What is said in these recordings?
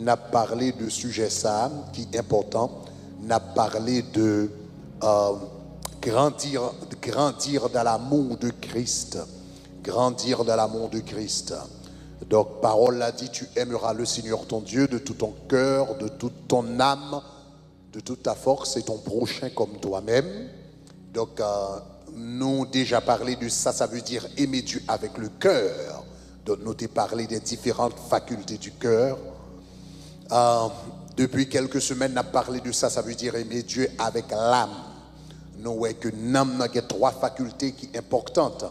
n'a parlé de sujet ça qui est important, n'a parlé de grandir dans l'amour de Christ. Grandir dans l'amour de Christ. Donc, parole l'a dit, tu aimeras le Seigneur ton Dieu de tout ton cœur, de toute ton âme, de toute ta force et ton prochain comme toi-même. Donc, nous déjà parlé de ça, ça veut dire aimer Dieu avec le cœur. Donc, nous t'ai parlé des différentes facultés du cœur. Depuis quelques semaines, on a parlé de ça, ça veut dire aimer Dieu avec l'âme. Nous voyons que l'âme a trois facultés qui sont importantes.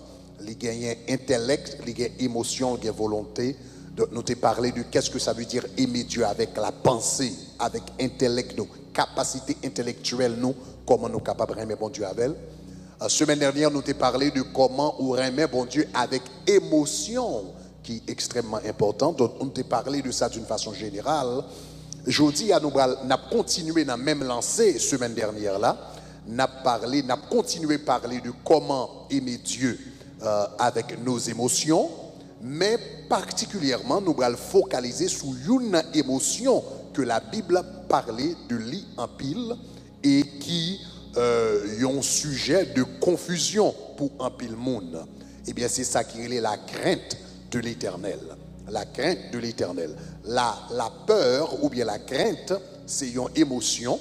Il y a intellect, il y a émotion, il y a volonté. Donc, nous t'ai parlé de qu'est-ce que ça veut dire aimer Dieu avec la pensée, avec intellect, nos capacités intellectuelles, nous, comment nous sommes capables d'aimer bon Dieu avec elle. Semaine dernière, nous t'ai parlé de comment on aimer bon Dieu avec émotion, qui est extrêmement importante. Donc, on t'a parlé de ça d'une façon générale. Aujourd'hui, nous avons continué dans la même lancée, semaine dernière là. Nous avons continué à parler de comment aimer Dieu avec nos émotions, mais particulièrement, nous allons focaliser sur une émotion que la Bible parlait de lit en pile et qui est un sujet de confusion pour un pile monde. Eh bien, c'est ça qui est la crainte de l'Éternel. La crainte de l'Éternel. La peur ou bien la crainte, c'est une émotion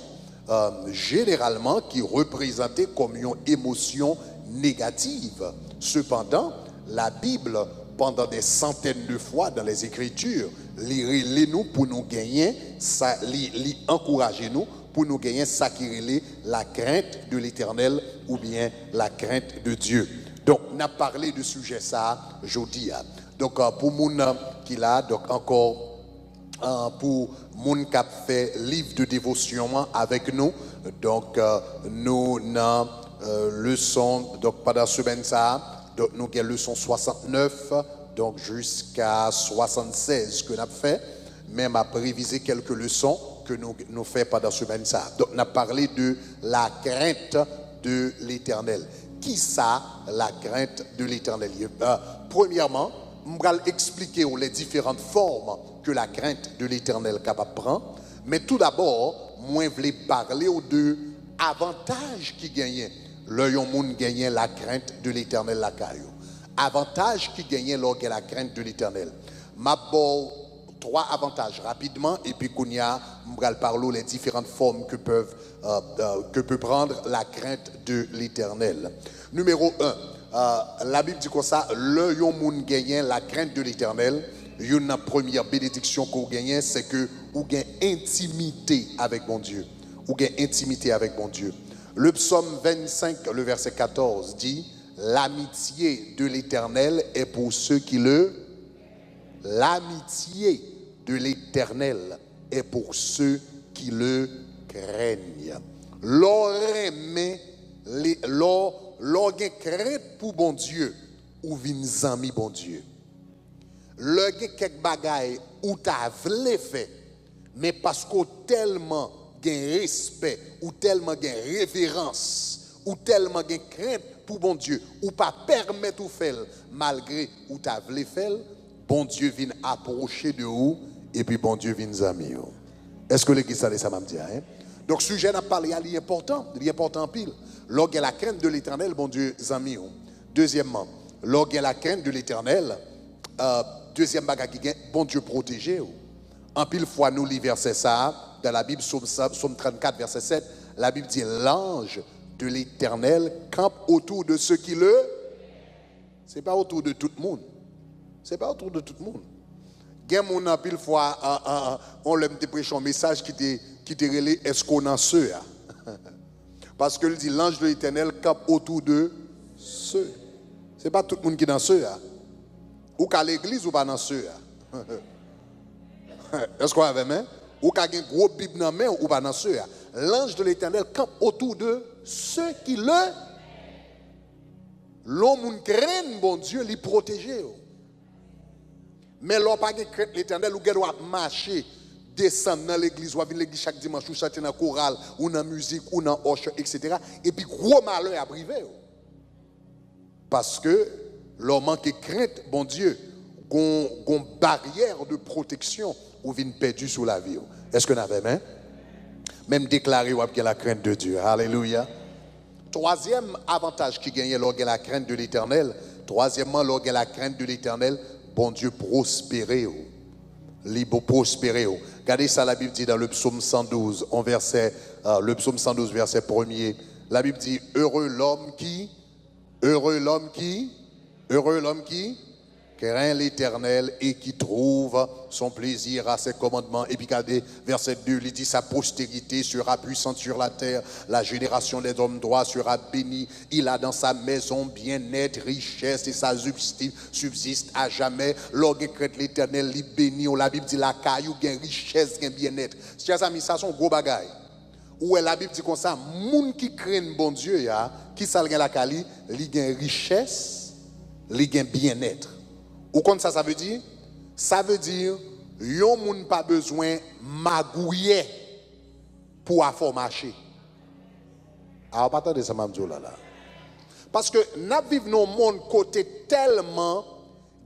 généralement qui est représentée comme une émotion négative. Cependant, la Bible, pendant des centaines de fois dans les Écritures, les-nous pour nous gagner, ça, encourager nous pour nous gagner ça qui est la crainte de l'Éternel ou bien la crainte de Dieu. Donc, on a parlé de sujet ça aujourd'hui. Donc, pour moun qui l'a, donc encore pour moun qui a fait livre de dévotion avec nous, donc nous avons leçon, donc pendant semaine ça, donc nous avons leçon 69, donc jusqu'à 76 que nous avons fait, même à réviser quelques leçons que nous faisons pendant semaine ça. Donc on a parlé de la crainte de l'Éternel. Qui ça, la crainte de l'Éternel? Premièrement, je vais expliquer les différentes formes que la crainte de l'Éternel est capable de prendre. Mais tout d'abord, moi, je voulais parler de avantages qui gagnent. L'un monde gagne la crainte de l'Éternel la caillou. Avantages qui gagnent lorsque la crainte de l'Éternel. Ma trois avantages rapidement et puis qu'on y a, je vais parler les différentes formes que peut prendre la crainte de l'Éternel. Numéro 1, la Bible dit comme ça, le yon moun gagne la crainte de l'Éternel. Une première bénédiction qu'on gagne, c'est que vous gagnez intimité avec mon Dieu. Vous gagnez intimité avec mon Dieu. Le psaume 25, le verset 14 dit, l'amitié de l'Éternel est pour ceux qui le... L'amitié de l'Éternel est pour ceux qui le craignent. L'orgueil crainte pour bon Dieu ou vins amis bon Dieu. L'orgueil quelque bagaille ou t'as vle fait, mais parce qu'on tellement gain respect ou tellement gain révérence ou tellement gain crainte pour bon Dieu ou pas permettre ou faire malgré ou t'as vle faire, bon Dieu vient approcher de vous et puis bon Dieu vient amis. Est-ce que l'église ça m'a dit hein? Donc sujet n'a parlé à l'important pile. Lorsqu'il y a la crainte de l'Éternel, bon Dieu amis. Deuxièmement, lorsqu'il y a la crainte de l'Éternel, deuxième bagage qui gagne, bon Dieu protégé. En pile fois nous lit verset ça dans la Bible Psaume 34 verset 7, la Bible dit l'ange de l'Éternel campe autour de ceux qui le... C'est pas autour de tout le monde. C'est pas autour de tout le monde. Gagne mon en pile fois on l'aime te prêcher un message qui te relève est-ce qu'on en ceux parce que il dit l'ange de l'Éternel campe autour de ceux. C'est pas tout le monde qui est dans ceux ou qu'à l'église ou pas dans ceux. Est-ce qu'on a avec main? Ou qu'à un gros Bible dans main ou pas dans ceux. L'ange de l'Éternel campe autour de ceux qui le... L'homme craint bon Dieu, les protéger. Mais l'homme pas craint l'Éternel, ou doit marcher, descendre dans l'église, ou venir l'église chaque dimanche, ou chanter dans la chorale, ou dans la musique, ou dans l'orche, etc. Et puis gros malheur à privé. Parce que l'homme manque crainte, bon Dieu, une barrière de protection ou vient perdu sous la vie. Est-ce que vous avez même? Même déclaré ou la crainte de Dieu. Alléluia. Troisième avantage qui gagne lorsqu'il la crainte de l'Éternel. Troisièmement, lorsqu'il la crainte de l'Éternel, bon Dieu prospérer. Libre prospérer. Regardez ça, la Bible dit dans le psaume 112, le psaume 112, verset 1er. La Bible dit, heureux l'homme qui craint l'Éternel et qui trouve son plaisir à ses commandements. Et puis regardez, verset 2, il dit, sa postérité sera puissante sur la terre, la génération des hommes droits sera bénie. Il a dans sa maison bien-être, richesse, et sa subsiste à jamais. Lorsqu'il craint l'Éternel, il bénit. La Bible dit, la caillou, gain richesse, gain bien-être. Chers amis, ça sont gros bagailles. Où la Bible dit comme ça, moun qui craint bon Dieu, qui s'al gain la caillou, il gain richesse, il gain bien-être. Ou comme ça veut dire? Ça veut dire, yon moun pas besoin magouiller pour avoir marché. Alors, pas attendre ça, m'amdou là. Parce que nous vivons dans un monde côté tellement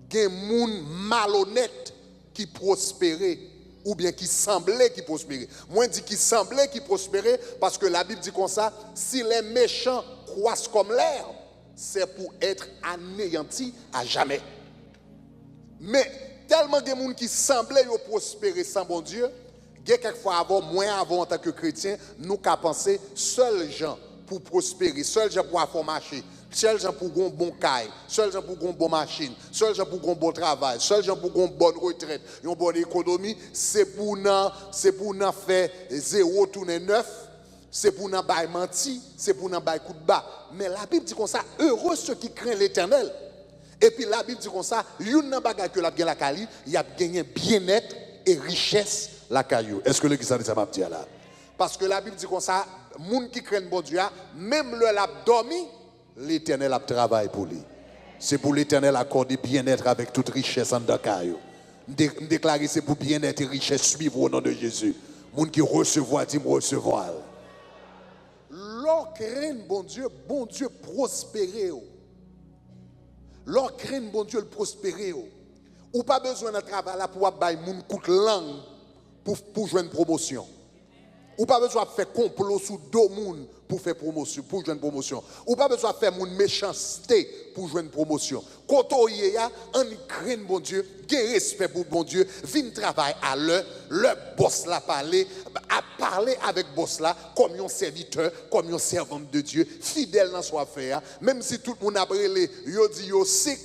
gen moun malhonnête qui prospérait ou bien qui semblait qui prospérait. Moi, je dis qui semblait qui prospérait parce que la Bible dit comme ça, si les méchants croissent comme l'herbe, c'est pour être anéantis à jamais. Mais tellement de gens qui semblaient prospérer sans bon Dieu, quelquefois avant en tant que chrétien, nous qu'à penser seuls gens pour prospérer, seuls gens pour avoir marché, seuls gens pour un bon caille, seuls gens pour une bonne machine, seuls gens pour un bon travail, seuls gens pour une bonne retraite, une bonne économie, c'est pour nous faire 0 tourner 9, c'est pour nous bailler menti, c'est pour nous bailler coup de bas. Mais la Bible dit comme ça, heureux ceux qui craignent l'Éternel. Et puis la Bible dit comme ça, yon nan bagay que la bien la kali, il y a gagné bien-être et richesse la caillou. Est-ce que l'église a dit ça m'a dit là? Parce que la Bible dit comme ça, moun qui craignent bon Dieu, même le l'a dormi, l'Éternel a travaillé pour lui. C'est pour l'Éternel accorder bien-être avec toute richesse en dans caillou. Déclarer c'est pour bien-être et richesse suivre au nom de Jésus. Moun qui recevoir dit recevoir. L'or craint bon Dieu prospérer. Leur crainte, bon Dieu, le prospérer. Ou pas besoin de travail là pour avoir moun coûte langue pour jouer une promotion. Ou pas besoin de faire complot sous deux moun pour faire promotion, pour jouer une promotion. Ou pas besoin de faire moun méchanceté pour jouer une promotion. Quand on y a, on craint bon Dieu, gain respect pour bon Dieu, vient travailler à l'heure, le boss là parler avec boss là comme un serviteur, comme un servant de Dieu, fidèle dans son affaire. Même si tout le monde a brûlé, yo dit yo sick,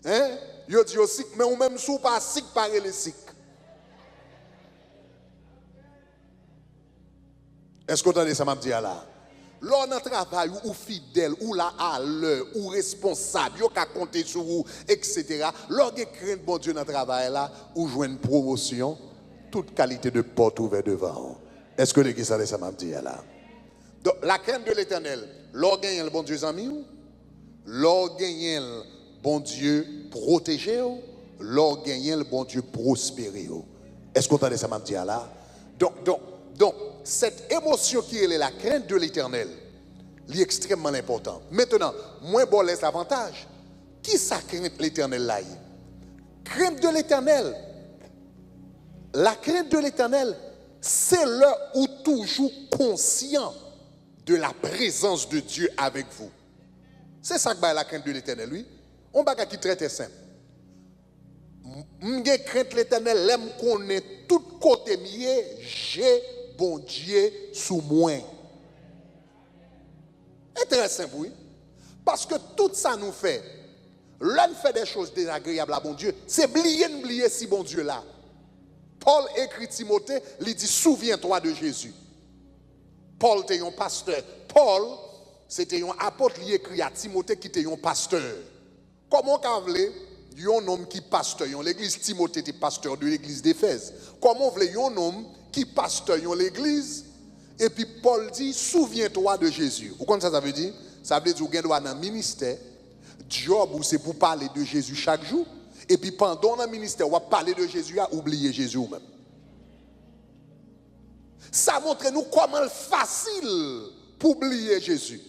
hein? Yo dit yo sick, mais ou même sous pas sick parler les sick. Est-ce que vous entendez ça m'a dit là? Lors d'un travail ou fidèle, ou là à l'heure, ou responsable, ou qu'à compter sur vous, etc. Lors de crainte bon Dieu dans le travail là, ou jouer une promotion, toute qualité de porte ouverte devant. Est-ce que l'église a ça m'a dit là? Donc la crainte de l'Éternel, lors de gagner le bon Dieu ami, lors de gagner le bon Dieu protéger, lors de gagner le bon Dieu prospérer. Est-ce que vous entendez ça m'a dit là? Donc, cette émotion qui est la crainte de l'Éternel, est extrêmement importante. Maintenant, moins bon laisse l'avantage. Qui ça crainte l'Éternel là? Crainte de l'Éternel. La crainte de l'Éternel, c'est là où toujours conscient de la présence de Dieu avec vous. C'est ça que la crainte de l'Éternel, oui. On va qui très simple. M'gé crainte l'Éternel, l'aime qu'on est tout côté mieux, j'ai bon Dieu sous moi. C'est très simple, oui. Parce que tout ça nous fait, l'un fait des choses désagréables à bon Dieu, c'est oublier si bon Dieu là. Paul écrit Timothée, il dit souviens-toi de Jésus. Paul était un pasteur. Paul, c'était un apôtre qui écrit à Timothée qui était un pasteur. Comment qu'on voulait un homme qui pasteur, l'église Timothée était pasteur de l'église d'Éphèse. Comment on voulait un homme qui pasteur l'église et puis Paul dit souviens-toi de Jésus. Vous comprenez ça veut dire? Ça veut dire que vous avez un ministère, job où c'est pour parler de Jésus chaque jour et puis pendant le ministère on va parler de Jésus à oublier Jésus même. Ça montre nous comment facile pour oublier Jésus.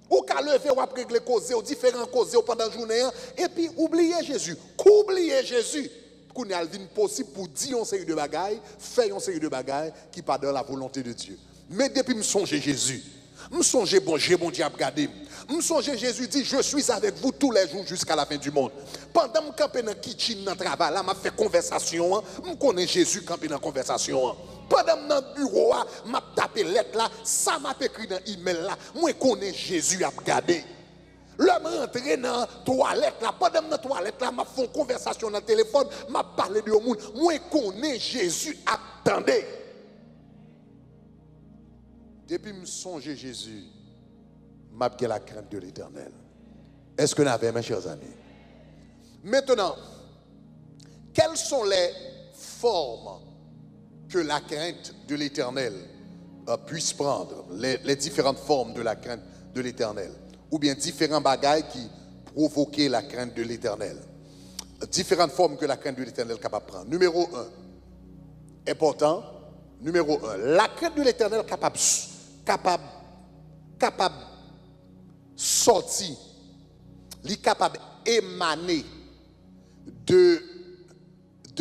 Ou qu'à lever ou après régler causer ou différents causes pendant la journée et puis oublier Jésus. Qu'oublier Jésus qu'on a vinn possible pour dire une série de bagailles, faire une série de bagailles qui pas dans la volonté de Dieu. Mais depuis me songe Jésus, me songe bon Dieu a regardé. Me songe Jésus dit je suis avec vous tous les jours jusqu'à la fin du monde. Pendant me camper dans kitchen dans travail là, m'a fait conversation, me connais Jésus camper dans conversation. Pendant dans bureau m'a tapé lettre là, ça m'a écrit dans email là, moi connais Jésus a regardé. L'homme rentré dans la toilette là, pendant dans la toilette là, m'a fait une conversation dans le téléphone, m'a parlé de monde, moi connais Jésus attendez. Depuis me songer Jésus, m'a gagné la crainte de l'Éternel. Est-ce que vous avez, mes chers amis? Maintenant, quelles sont les formes que la crainte de l'Éternel puisse prendre? Les différentes formes de la crainte de l'Éternel. Ou bien différents bagailles qui provoquaient la crainte de l'Éternel. Différentes formes que la crainte de l'Éternel est capable de prendre. Numéro 1, important. Numéro 1, la crainte de l'Éternel est capable sortir, il est capable d'émaner de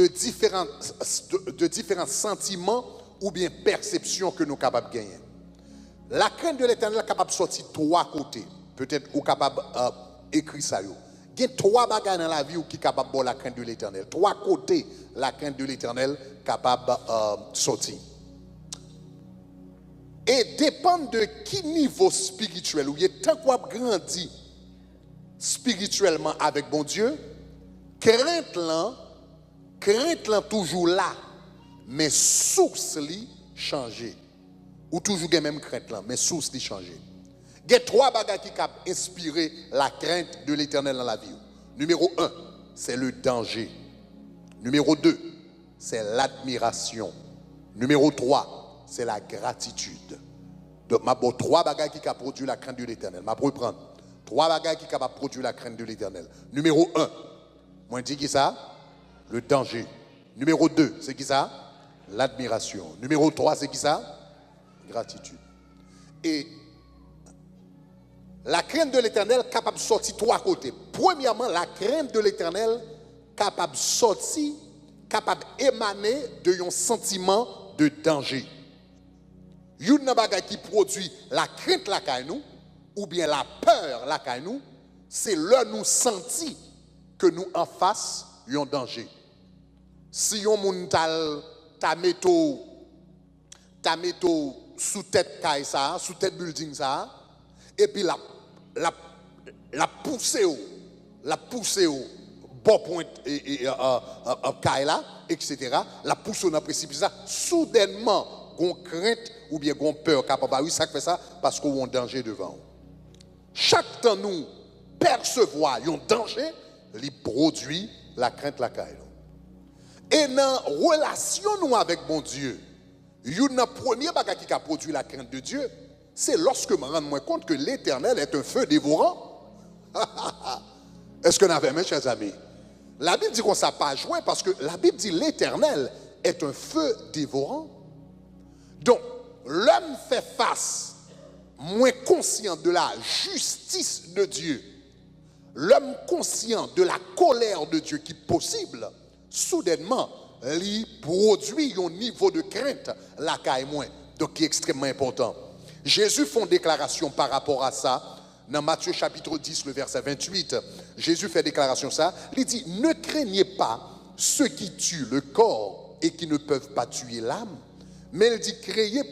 différents sentiments ou bien perceptions que nous sommes capables de gagner. La crainte de l'Éternel est capable de sortir de trois côtés. Peut-être ou capable d'écrire ça. Il y a trois bagages dans la vie qui sont capables de la crainte de l'Éternel. Trois côtés, la crainte de l'Éternel capable de sortir. Et dépend de qui niveau spirituel, ou il est tant qu'on a grandi spirituellement avec bon Dieu, crainte là toujours là, mais source li changé. Ou toujours la même crainte là, mais source li changé. Il y a trois bagages qui ont inspiré la crainte de l'Éternel dans la vie. Numéro 1, c'est le danger. Numéro 2, c'est l'admiration. Numéro 3, c'est la gratitude. Donc, ma bon, trois bagages qui ont produit la crainte de l'Éternel. Ma pour prendre trois bagages qui ont produit la crainte de l'Éternel. Numéro 1, moi je dis qui ça? Le danger. Numéro 2, c'est qui ça? L'admiration. Numéro 3, c'est qui ça? Gratitude. Et la crainte de l'Éternel est capable de sortir trois côtés. Premièrement, la crainte de l'Éternel est capable de sortir, capable d'émaner de un sentiment de danger. Une bagage qui produit la crainte la nous ou bien la peur la nous, c'est là nous sentir que nous en face un danger. Si on moun ta métaux sous tête caille ça, sous tête building ça, et puis la pousser au bon point et caille là, etc. La pousser dans le précipice là, soudainement gon crainte ou bien gon peur capable. Oui, ça fait ça parce qu'on a un danger devant. Chaque temps nous percevons un danger, il produit la crainte la caille. Et dans relation nous avec bon Dieu, une première bagage qui a produit la crainte de Dieu, c'est lorsque je me rends compte que l'Éternel est un feu dévorant. Est-ce que vous avez, mes chers amis? La Bible dit qu'on ne s'est pas joué parce que la Bible dit l'Éternel est un feu dévorant. Donc, l'homme fait face, moins conscient de la justice de Dieu, l'homme conscient de la colère de Dieu qui est possible, soudainement, il produit un niveau de crainte, la caille moins, donc qui est extrêmement important. Jésus fait une déclaration par rapport à ça, dans Matthieu chapitre 10, le verset 28. Jésus fait déclaration ça, il dit, ne craignez pas ceux qui tuent le corps et qui ne peuvent pas tuer l'âme, mais il dit, craignez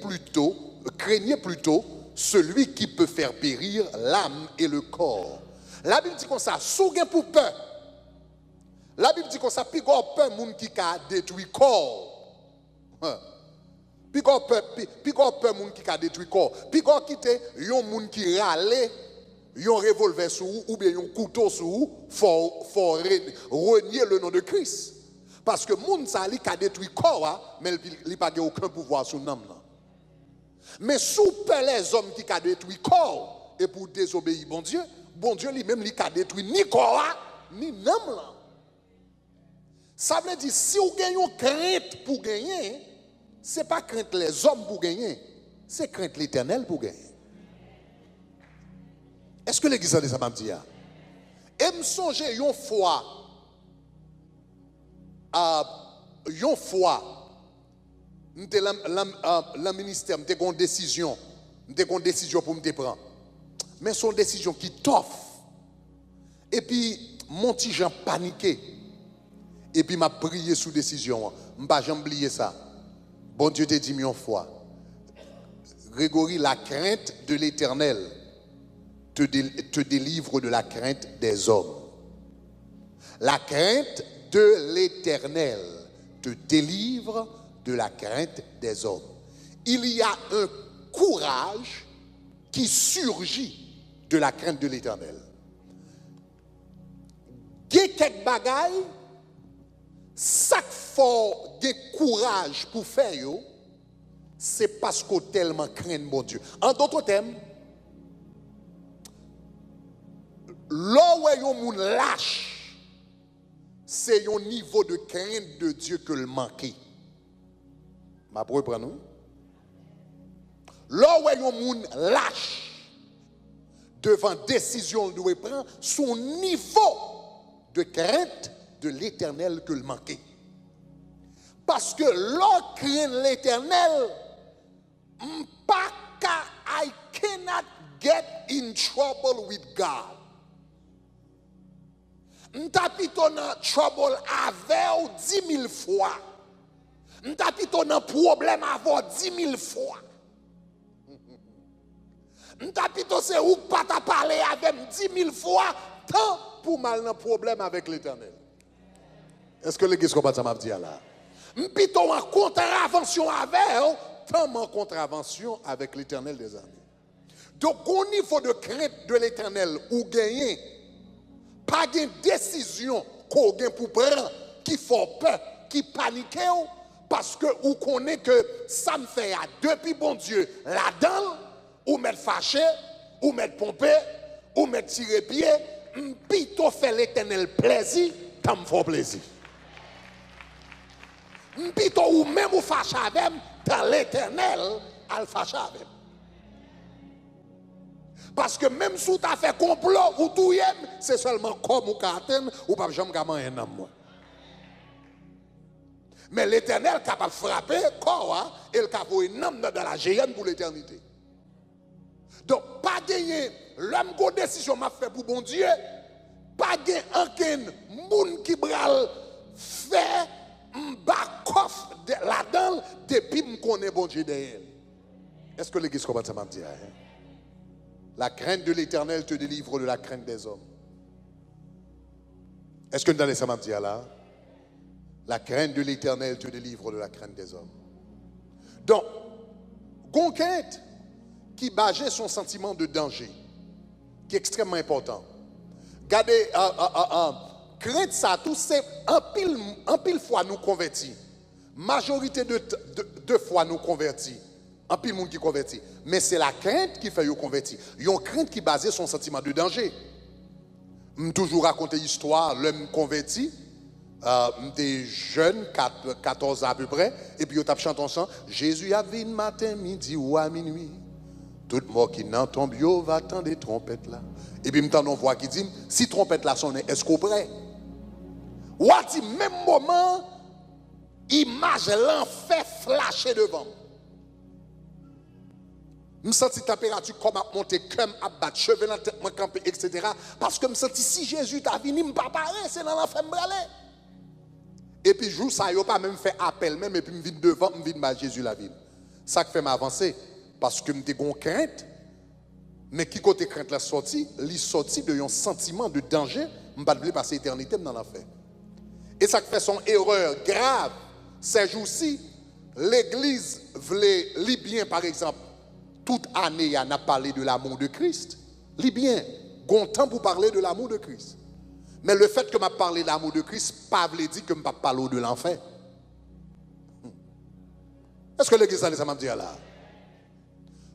plutôt celui qui peut faire périr l'âme et le corps. La Bible dit comme ça, sougain pour peur. La Bible dit comme ça, puis qu'on peur moun qui a détruit le corps. Puis qu'on peur moun qui a détruit le corps. Puis qu'on quitte yon moun qui râle, yon revolver sur ou bien yon couteau sur ou, faut renier le nom de Christ. Parce que moun sa li a détruit le corps, mais il n'a pas aucun pouvoir sur l'homme. Mais sous les hommes qui ont détruit le corps et pour désobéir bon Dieu lui-même il a détruit ni corps ni l'homme. Ça veut dire si vous gagnez une crainte pour gagner, ce n'est pas crainte les hommes pour gagner, c'est crainte l'Éternel pour gagner. Est-ce que l'église a des amants dit? Et me songer une fois, Une fois, le ministère, m'te une décision pour me prendre. Mais son décision qui t'offre. Et puis, mon petit Jean paniqué. Et puis, m'a prié sous décision. M'pas jamais oublié ça. Bon Dieu te dit une fois. Grégory, la crainte de l'Éternel te délivre de la crainte des hommes. La crainte de l'Éternel te délivre de la crainte des hommes. Il y a un courage qui surgit de la crainte de l'Éternel. Il y a quelques bagailles, chaque fois qu'il y a courage pour faire, c'est parce qu'on tellement craint mon Dieu. En d'autres termes, là où il y a un monde lâche, c'est un niveau de crainte de Dieu que le manquer. Ma pour nous. Là où il y a un monde lâche, devant décision de prendre, son niveau de crainte de l'Éternel que le manquer. Parce que l'on craint l'Éternel, I cannot get in trouble with God. M'tapito dans trouble avec 10 000 fois. M'tapito dans problème avec 10 000 fois. M'tapito c'est où pas ta parler avec 10 000 fois tant pour mal dans problème avec l'Éternel. Est-ce que l'église comprend ça m'a dit là? M'pito en contravention avec tant en contravention avec l'Éternel des armées. Donc au niveau de crainte de l'Éternel ou gagner pas de décision qu'on gagne pour prendre qui font peur, qui paniquent parce que ou connaît que ça me fait depuis bon Dieu là-dedans ou mettre fâché, ou mettre pompé, ou mettre tirer pied, plutôt fait l'Éternel plaisir, tant me fait plaisir. Plutôt ou même ou fâché avec dans l'Éternel, al fâché avec. Parce que même si tu as fait complot ou tout c'est seulement comme ou qu'atteindre ou pas jamais gamin un homme. Mais l'Éternel capable de frapper corps et le capable un homme dans la géhenne pour l'éternité. Donc pas gagner l'homme qu'on décision m'a fait pour bon Dieu, pas gagner aucun monde qui bral fait m'bakof là-dedans depuis me connaît bon Dieu derrière. Est-ce que l'église comprend ça m'a dit? La crainte de l'Éternel te délivre de la crainte des hommes. Est-ce que nous allons ça m'a dit là? La crainte de l'Éternel te délivre de la crainte des hommes. Donc, conquête qui base son sentiment de danger, qui est extrêmement important. Regardez, crainte ça, tout c'est en pile fois nous convertis. Majorité de fois nous convertis. En pile monde qui convertit. Mais c'est la crainte qui fait nous convertir. Une crainte qui base son sentiment de danger. Je toujours raconter l'histoire, l'homme converti. Des jeunes, 14 ans à peu près, et puis ils chantent ensemble. Jésus a vu matin, midi ou à minuit. Tout le monde qui n'entend bien va attendre des trompettes là. Et puis maintenant on voit qui dit, si trompette là sonne, est-ce qu'on prêt? Ou à dit même moment, image l'enfer flashé devant. Je sens la température comme à monter, comme à battre, cheveux dans la tête, camper, etc. Parce que je sens si Jésus t'a venu, je ne pas parler, c'est dans l'enfer m'braler. Et puis, jour ça, il pas même fait appel, même, et puis, je viens devant, je viens de Jésus la vie. Ça qui fait m'avancer, parce que je suis en crainte, mais qui côté crainte la sortie, il sorti de un sentiment de danger, je ne vais pas passer l'éternité dans l'enfer. Et ça qui fait son erreur grave, ces jours-ci, l'église voulait, bien par exemple, toute année, il y a parlé de l'amour de Christ. Libyen, bon temps pour parler de l'amour de Christ. Mais le fait que je parle de l'amour de Christ, pas veut dire que je ne parle de l'enfer. Est-ce que l'église ça m'a dit là?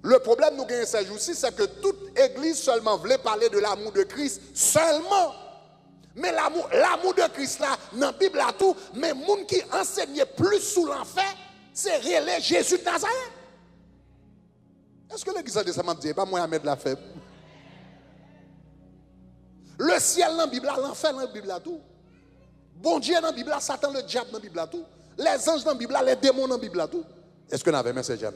Le problème nous gagnons ces jours-ci, c'est que toute église seulement voulait parler de l'amour de Christ seulement. Mais l'amour de Christ là, dans la Bible là tout, mais les gens qui enseignent plus sous l'enfer, c'est réel Jésus de Nazareth. Est-ce que l'église ça m'a dit? Pas moi à mettre la faible. Le ciel dans la Bible, l'enfer dans la Bible, tout. Bon Dieu dans la Bible, Satan le diable dans la Bible, tout. Les anges dans la Bible, les démons dans la Bible, tout. Est-ce que nous avons ces jamais?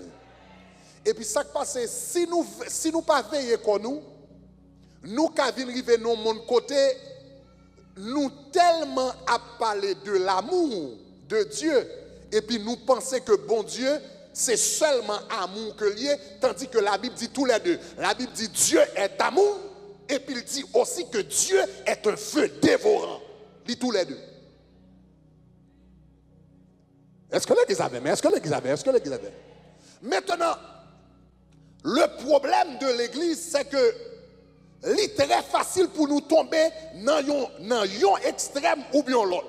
Et puis ça qui passe, si nous pas veiller comme nous qui arriver dans mon côté, nous tellement à parler de l'amour de Dieu, et puis nous pensons que bon Dieu, c'est seulement amour que lié, tandis que la Bible dit tous les deux. La Bible dit Dieu est amour, et puis il dit aussi que Dieu est un feu dévorant. Il dit tous les deux. Est-ce que l'église avait? Mais est-ce que l'église avait? Est-ce que l'église avait? Maintenant, le problème de l'église, c'est que c'est très facile pour nous tomber dans un extrême ou bien l'autre.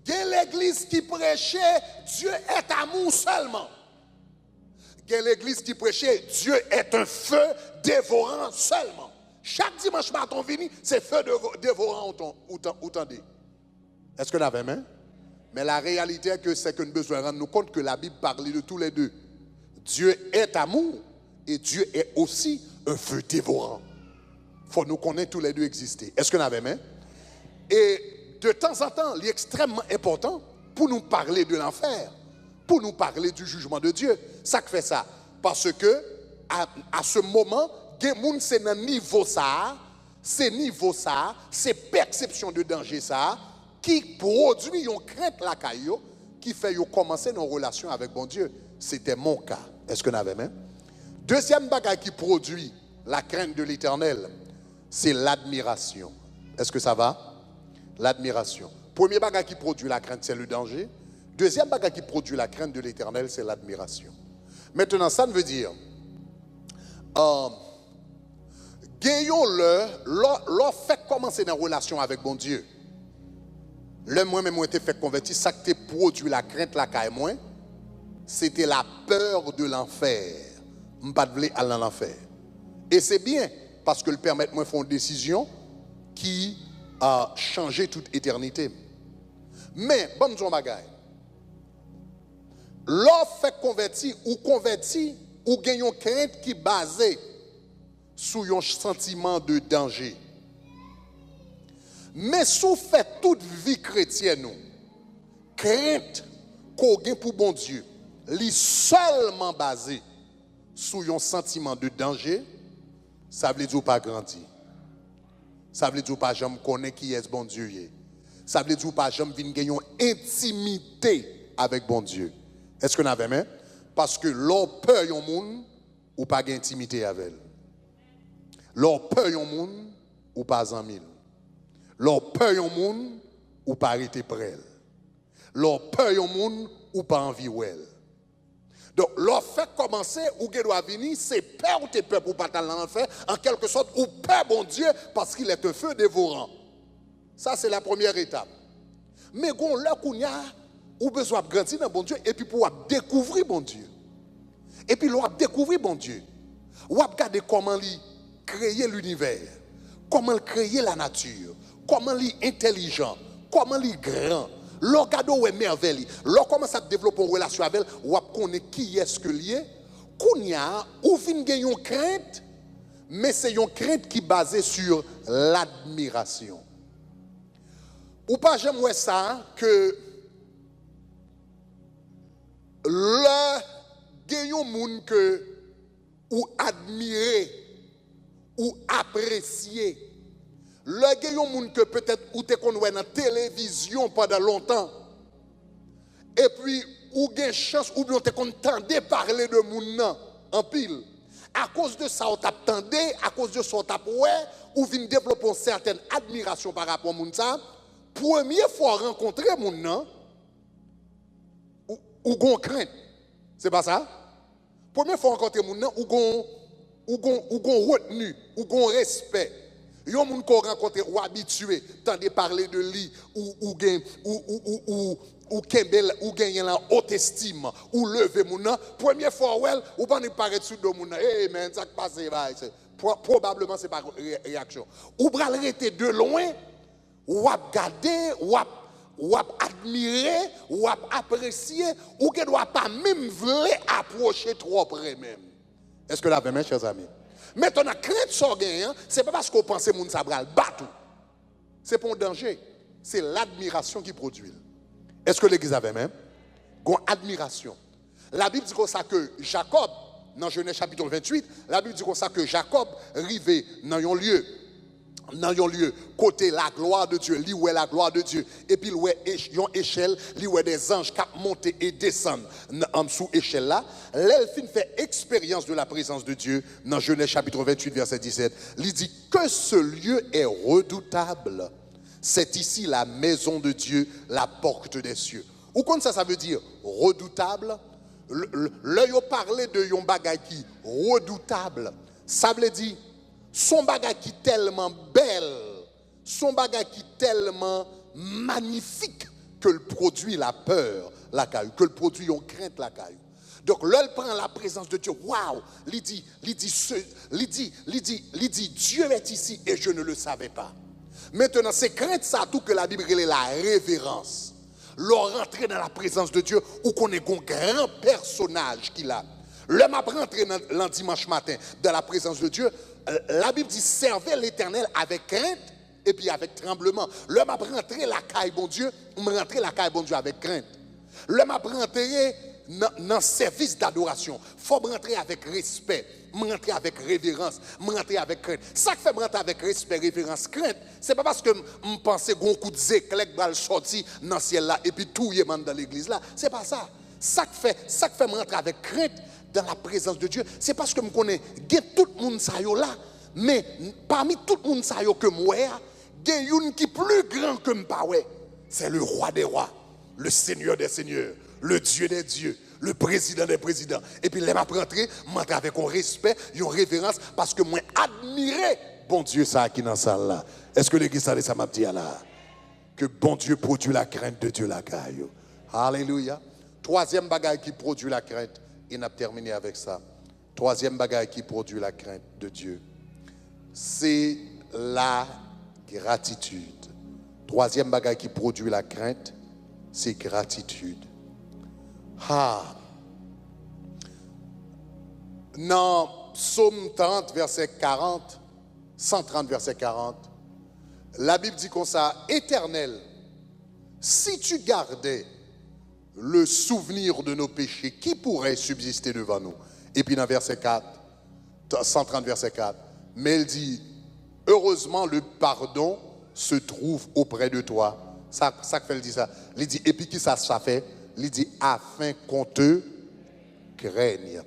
Il y a l'église qui prêchait Dieu est amour seulement. Il y a l'église qui prêchait Dieu est un feu dévorant seulement. Chaque dimanche matin, vini, c'est feu dévorant ou tendez. Est-ce que vous avez main? Mais la réalité est que c'est que nous devons rendre nous compte que la Bible parle de tous les deux. Dieu est amour et Dieu est aussi un feu dévorant. Il faut nous connaître tous les deux exister. Est-ce que vous avez main? Et de temps en temps, il est extrêmement important pour nous parler de l'enfer, pour nous parler du jugement de Dieu. Ça fait ça. Parce que à ce moment, c'est dans niveau ça, c'est perception de danger ça, qui produit une crainte la caillou, qui fait commencer nos relations avec bon Dieu. C'était mon cas. Est-ce que vous avez même? Deuxième bagage qui produit la crainte de l'Éternel, c'est l'admiration. Est-ce que ça va? L'admiration. Premier bagage qui produit la crainte, c'est le danger. Deuxième bagage qui produit la crainte de l'Éternel, c'est l'admiration. Maintenant, ça veut dire, gagnons-le, leur fait commencer une relation avec bon Dieu. Le moi-même été fait convertir, ça qui produit la crainte, la caille moins, c'était la peur de l'enfer. Je ne pas aller à l'enfer. Et c'est bien, parce que le permet moi faire une décision qui a changé toute éternité. Mais, bon, nous bagaille. L'offre fait convertir ou gagne une crainte qui est basée sur un sentiment de danger. Mais si vous faites toute vie chrétienne, crainte qu'on gagne pour bon Dieu, li seulement basée sur un sentiment de danger, ça veut dire pas grandir. Ça veut dire pas jamais connaître qui est bon Dieu. Ça veut dire pas jamais venir gagner une intimité avec bon Dieu. Est-ce que vous avez même? Parce que l'on peur yon moun ou pas d'intimité avec elle. L'on peur yon moun ou pas en mille. L'on peur yon moun ou pas arrêter près elle. L'on peur yon moun ou pas envie elle. Donc, l'on fait commencer ou qui doit venir, c'est peur ou t'es peur pour pas t'aller dans l'enfer, en quelque sorte, ou peur bon Dieu parce qu'il est un feu dévorant. Ça, c'est la première étape. Mais quand là qu'on y a, ou besoin de grandir dans bon Dieu, et puis pour découvrir bon Dieu. Et puis, l'on découvrir bon Dieu. Ou regarder comment il créer l'univers, comment il créer la nature, comment il est intelligent, comment il est grand. L'on regarde où est merveille. L'on commence à développer une relation avec elle, ou connaît qui est-ce que lié. Qu'on y a, ou vient gagner une crainte, mais c'est une crainte qui est basée sur l'admiration. Ou pas j'aimerais ça que le gagnons moun que ou admirer ou apprécier le gagnons moun que peut-être ou te connait dans télévision pendant longtemps et puis ou gagne chance ou bien te entendait parler de moun nan en pile à cause de ça on t'attendait à cause de ça on t'a ou vinn développer une certaine admiration par rapport à moun ça première fois rencontrer moun nan ou gon crainte. C'est pas ça? Première fois rencontrer moun nan ou gon retenu, ou gon respect. Yon moun ko rencontre ou habitué, tande parler de lui ou kembel ou gagner la haute estime ou lever moun nan. Première fois ou pas ne paraître sous de moun nan. Eh men ça passe probablement c'est pas réaction. Ou bral rete de loin ou regarder ou admirer, ou apprécier, ou qui ne doit pas même vouloir approcher trop près même. Est-ce que là, mes chers amis? Maintenant, crainte sorgien, ce n'est pas parce qu'on pense que moun sa bral battu. C'est pour un danger. c'est l'admiration qui produit. Est-ce que l'église avait même? Gon admiration. La Bible dit comme ça que Jacob, dans Genèse chapitre 28, la Bible dit comme ça que Jacob arrivait dans un lieu, côté la gloire de Dieu, lui où est la gloire de Dieu, et puis où est une échelle, lui où est des anges qui montent et descendent en dessous échelle là. L'elfine fait expérience de la présence de Dieu dans Genèse chapitre 28 verset 17. Il dit que ce lieu est redoutable. C'est ici la maison de Dieu, la porte des cieux. Ou comme ça veut dire redoutable. L'œil a parlé de yon bagay qui redoutable. Ça veut dire son bagay qui tellement belle, son bagay qui tellement magnifique que le produit la peur, la caillou, que le produit on crainte la caillou. Donc l'œil prend la présence de Dieu. Waouh, il dit Dieu est ici et je ne le savais pas. Maintenant c'est crainte ça tout que la Bible est la révérence. Leur rentrer dans la présence de Dieu ou qu'on est un grand personnage qu'il a. L'homme a rentré le dimanche matin dans la présence de Dieu. La Bible dit servez l'Éternel avec crainte et puis avec tremblement. L'homme a rentré la caille bon Dieu, rentrer la caille bon Dieu avec crainte. L'homme a rentré dans service d'adoration. Il faut rentrer avec respect, rentrer avec révérence, rentrer avec crainte. Ça qui fait rentrer avec respect, révérence, crainte, c'est pas parce que je pense qu'on coup de zéclec va sortir dans le ciel là et puis tout y est dans l'église là. C'est pas ça. Ça qui fait rentrer avec crainte dans la présence de Dieu, c'est parce que je connais tout le monde ça yo là, mais parmi tout le monde ça yo que moi, il y a une qui est plus grand que moi. C'est le roi des rois, le Seigneur des seigneurs, le Dieu des dieux, le président des présidents. Et puis, les m'a rentré, m'entre avec un respect, une révérence, parce que moi, admirer bon Dieu, ça qui dans la salle là. Est-ce que l'église ça m'a dit là? Que bon Dieu produit la crainte de Dieu la caille. Alléluia. Troisième bagaille qui produit la crainte, et on a terminé avec ça. Troisième bagaille qui produit la crainte de Dieu, c'est la gratitude. Troisième bagaille qui produit la crainte, c'est gratitude. Dans Psaume 30, verset 40, 130, verset 40, la Bible dit comme ça, Éternel, si tu gardais le souvenir de nos péchés, qui pourrait subsister devant nous? Et puis dans verset 4, 130, verset 4, mais il dit, heureusement le pardon se trouve auprès de toi. Ça fait, il dit ça. Il dit, et puis qui ça fait? Il dit, afin qu'on te craigne.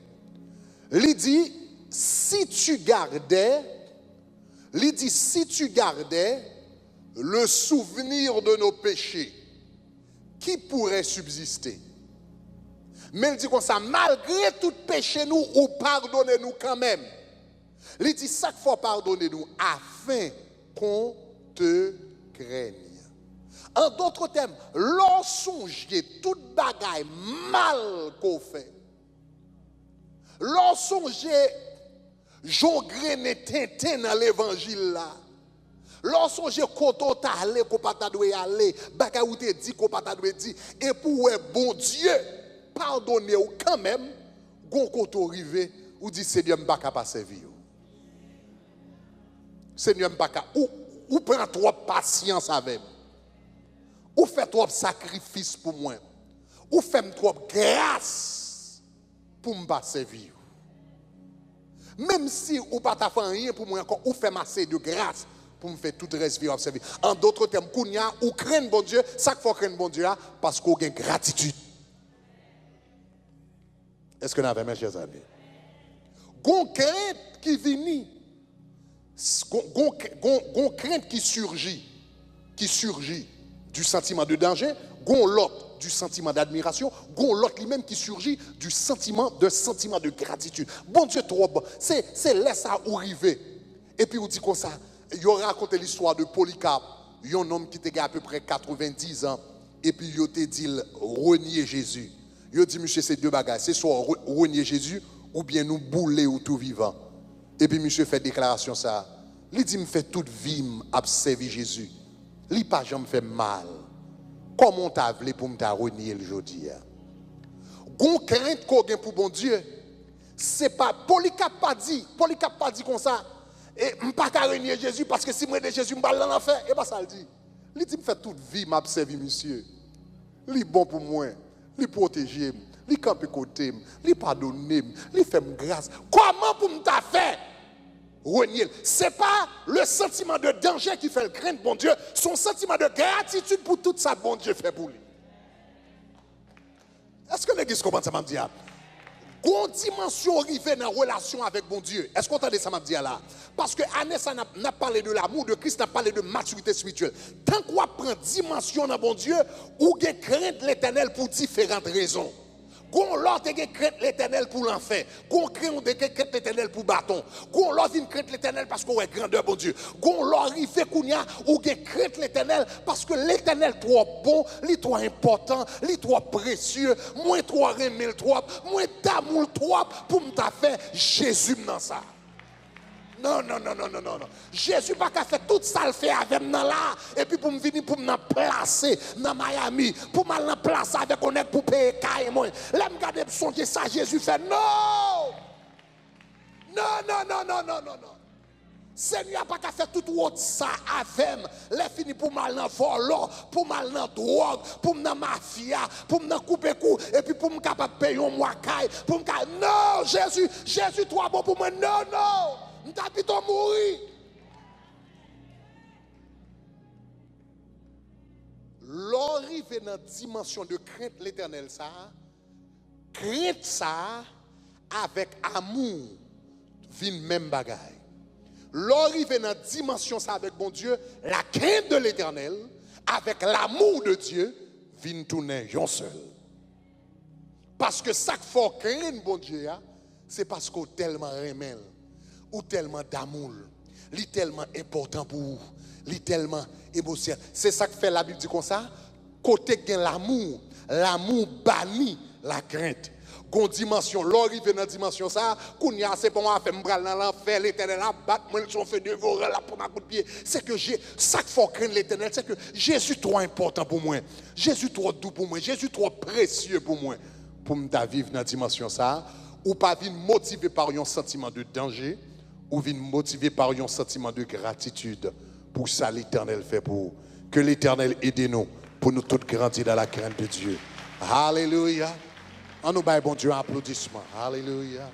Il dit, si tu gardais le souvenir de nos péchés, qui pourrait subsister? Mais il dit comme ça, malgré tout péché nous, ou pardonnez-nous quand même. Il dit, chaque fois pardonnez-nous, afin qu'on te craigne. En d'autres termes, lorsqu'on songe toute bagaille mal qu'on fait, lorsqu'on songe jongrené tintin dans l'évangile là, lorsqu'on songe koto ta aller qu'on pas ta doit aller, bagaille ou te dit qu'on pas ta doit dire, et pour bon Dieu pardonner ou quand même, gon koto rivé ou dit Seigneur m'pa pas servir. Seigneur m'pa ou prend trop patience avec moi. Ou fait trop sacrifice pour moi. Ou fait trop grâce pour me servir. Même si ou pas ta fait rien pour moi encore, ou fait assez de grâce pour me faire tout le reste vivre servir. En d'autres termes, kounya ou craindre bon Dieu, ça qu'il faut craindre bon Dieu parce qu'on a gratitude. Est-ce que nous avons mes chers amis? Gon crainte qui vient, gon crainte qui surgit du sentiment de danger, gon l'autre du sentiment d'admiration, gon l'autre lui-même qui surgit du sentiment de gratitude. Bon Dieu trop bon, c'est laisse ça arriver. Et puis on dit comme ça, il a raconté l'histoire de Polycarpe, un homme qui était à peu près 90 ans, et puis il a dit renier Jésus. Il a dit monsieur c'est deux bagages, c'est soit renier Jésus ou bien nous bouler ou tout vivant. Et puis monsieur fait déclaration ça. Il dit me fait toute vie à servir Jésus. Il pas jamais fait mal. Comment t'as voulu pour me renier le jeudi? Gon crainte qu'on gagne pour bon Dieu. C'est pas Polycarpe pas dit comme ça et m'pas ka renier Jésus parce que si moi de Jésus m'bal dans l'enfer et pas ça le dit. Il dit, me fait toute vie, m'a servi, monsieur. Il est bon pour moi. Il protège, il campe côté, il pardonne, il fait grâce. Comment pour me faire? Ce n'est pas le sentiment de danger qui fait le craindre bon Dieu, son sentiment de gratitude pour tout ça bon Dieu fait pour lui. Est-ce que l'église comprend ça m'a dit? Une dimension arrivée dans la relation avec bon Dieu. Est-ce qu'on entend ça m'a dit là? Parce que Anessa n'a parlé de l'amour de Christ, n'a parlé de maturité spirituelle. Tant qu'on prend dimension dans bon Dieu, ou qu'on craint l'éternel pour différentes raisons. Qu'on l'autre qui craint l'éternel pour l'enfer. Qu'on craint l'éternel pour bâton. Qu'on l'autre qui craint l'éternel parce qu'on est grandeur, bon Dieu. Qu'on l'autre arrive kounya ou qui craint l'éternel parce que l'éternel trop bon, lui trop important, lui trop précieux, moins trop remel trop, moins d'amour trop pour me faire Jésus dans ça. Non. Jésus n'a pas fait tout ça le fait avec moi là. Et puis pour me venir pour me placer dans Miami. Pour me placer avec on pour payer caille moi. Là, je regarde songer ça. Jésus fait non. Seigneur n'a pas fait tout ça avec moi. Là, fini pour mal dans volant, pour mal dans drogue, pour me dans mafia, pour me couper coup. Et puis pour me capable payer un mois caille. Pour me non, Jésus trop bon pour moi. Non. M'tapito mourir. L'arrivée dans la dimension de crainte l'éternel ça, crainte ça avec amour vient même bagaille. L'arrivée dans la dimension ça avec bon Dieu, la crainte de l'éternel avec l'amour de Dieu vient tourner un seul. Parce que ça qu'il faut craindre bon Dieu, c'est parce qu'on tellement remel. Ou tellement d'amour, li tellement important pour vous, li tellement émotionnel. C'est ça que fait la Bible dit comme ça. Côté gain l'amour bannit la crainte. Gon dimension, l'arrivée dans dimension ça, kounya c'est pour moi faire m'bral dans l'enfer, l'éternel a battre moi son fait dévorer là pour ma coup de pied. C'est que ça qu'il faut craindre l'éternel, c'est que Jésus trop important pour moi. Jésus trop doux pour moi, Jésus trop précieux pour moi. Pour me vivre dans dimension ça, ou pas vivre motivé par un sentiment de danger. Ou vient motivé par un sentiment de gratitude pour ça l'Éternel fait pour vous. Que l'Éternel aide nous pour nous tous grandir dans la crainte de Dieu. Alléluia. On nous baille bon Dieu un applaudissement. Alléluia.